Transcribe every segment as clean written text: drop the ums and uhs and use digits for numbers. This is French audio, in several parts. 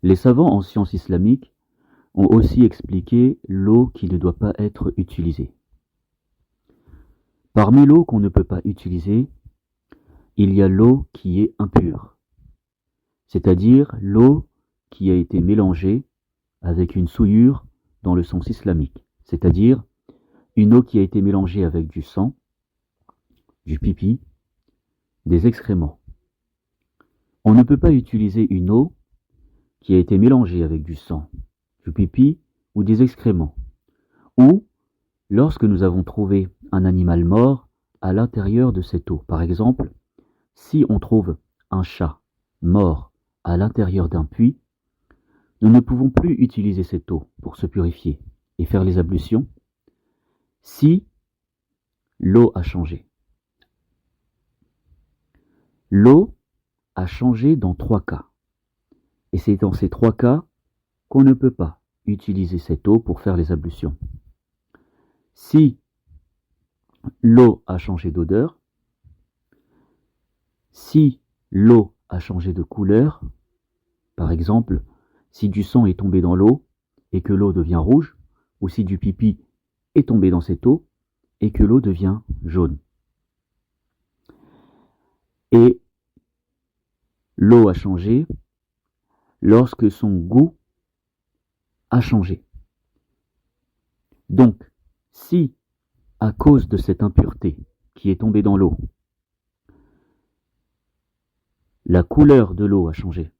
Les savants en sciences islamiques ont aussi expliqué l'eau qui ne doit pas être utilisée. Parmi l'eau qu'on ne peut pas utiliser, il y a l'eau qui est impure, c'est-à-dire l'eau qui a été mélangée avec une souillure dans le sens islamique, c'est-à-dire une eau qui a été mélangée avec du sang, du pipi, des excréments. On ne peut pas utiliser une eau qui a été mélangée avec du sang, du pipi ou des excréments, ou lorsque nous avons trouvé un animal mort à l'intérieur de cette eau. Par exemple, si on trouve un chat mort à l'intérieur d'un puits, nous ne pouvons plus utiliser cette eau pour se purifier et faire les ablutions si l'eau a changé. L'eau a changé dans 3 cas. Et c'est dans ces 3 cas qu'on ne peut pas utiliser cette eau pour faire les ablutions. Si l'eau a changé d'odeur, si l'eau a changé de couleur, par exemple, si du sang est tombé dans l'eau et que l'eau devient rouge, ou si du pipi est tombé dans cette eau et que l'eau devient jaune. Et l'eau a changé lorsque son goût a changé. Donc, si, à cause de cette impureté qui est tombée dans l'eau, la couleur de l'eau a changé,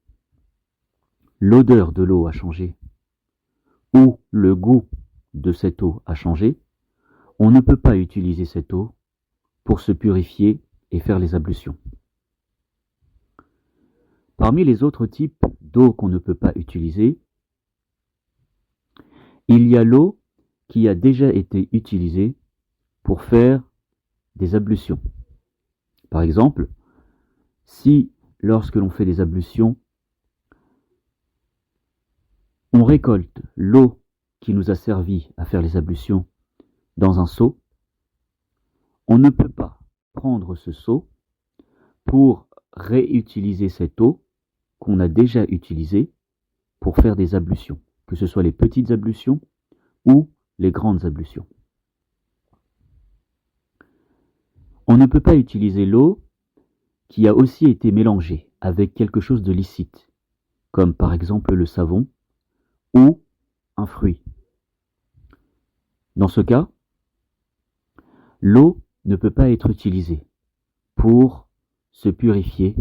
l'odeur de l'eau a changé, ou le goût de cette eau a changé, on ne peut pas utiliser cette eau pour se purifier et faire les ablutions. Parmi les autres types d'eau qu'on ne peut pas utiliser, il y a l'eau qui a déjà été utilisée pour faire des ablutions. Par exemple, si lorsque l'on fait des ablutions, on récolte l'eau qui nous a servi à faire les ablutions dans un seau, on ne peut pas prendre ce seau pour réutiliser cette eau qu'on a déjà utilisée pour faire des ablutions, que ce soit les petites ablutions ou les grandes ablutions. On ne peut pas utiliser l'eau qui a aussi été mélangée avec quelque chose de licite, comme par exemple le savon ou un fruit. Dans ce cas, l'eau ne peut pas être utilisée pour se purifier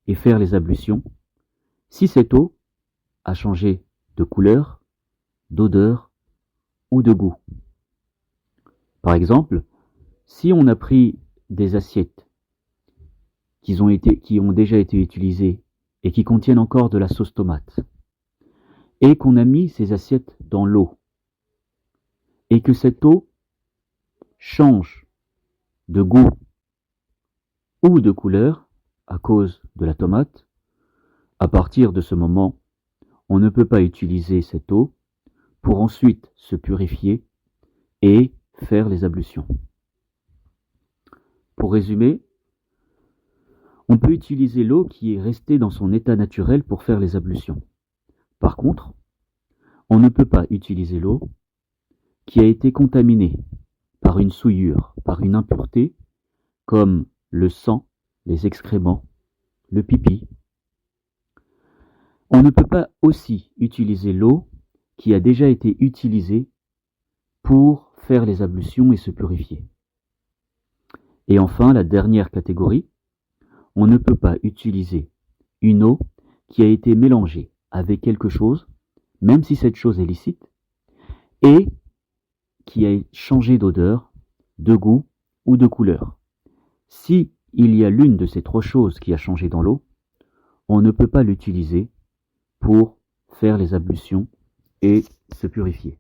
et faire les ablutions si cette eau a changé de couleur, d'odeur ou de goût. Par exemple, si on a pris des assiettes qui ont déjà été utilisées et qui contiennent encore de la sauce tomate, et qu'on a mis ces assiettes dans l'eau, et que cette eau change de goût ou de couleur à cause de la tomate, à partir de ce moment, on ne peut pas utiliser cette eau pour ensuite se purifier et faire les ablutions. Pour résumer, on peut utiliser l'eau qui est restée dans son état naturel pour faire les ablutions. Par contre, on ne peut pas utiliser l'eau qui a été contaminée par une souillure, par une impureté, comme le sang, les excréments, le pipi. On ne peut pas aussi utiliser l'eau qui a déjà été utilisée pour faire les ablutions et se purifier. Et enfin, la dernière catégorie, on ne peut pas utiliser une eau qui a été mélangée avec quelque chose, même si cette chose est licite, et qui a changé d'odeur, de goût ou de couleur. Si il y a l'une de ces 3 choses qui a changé dans l'eau, on ne peut pas l'utiliser pour faire les ablutions et se purifier.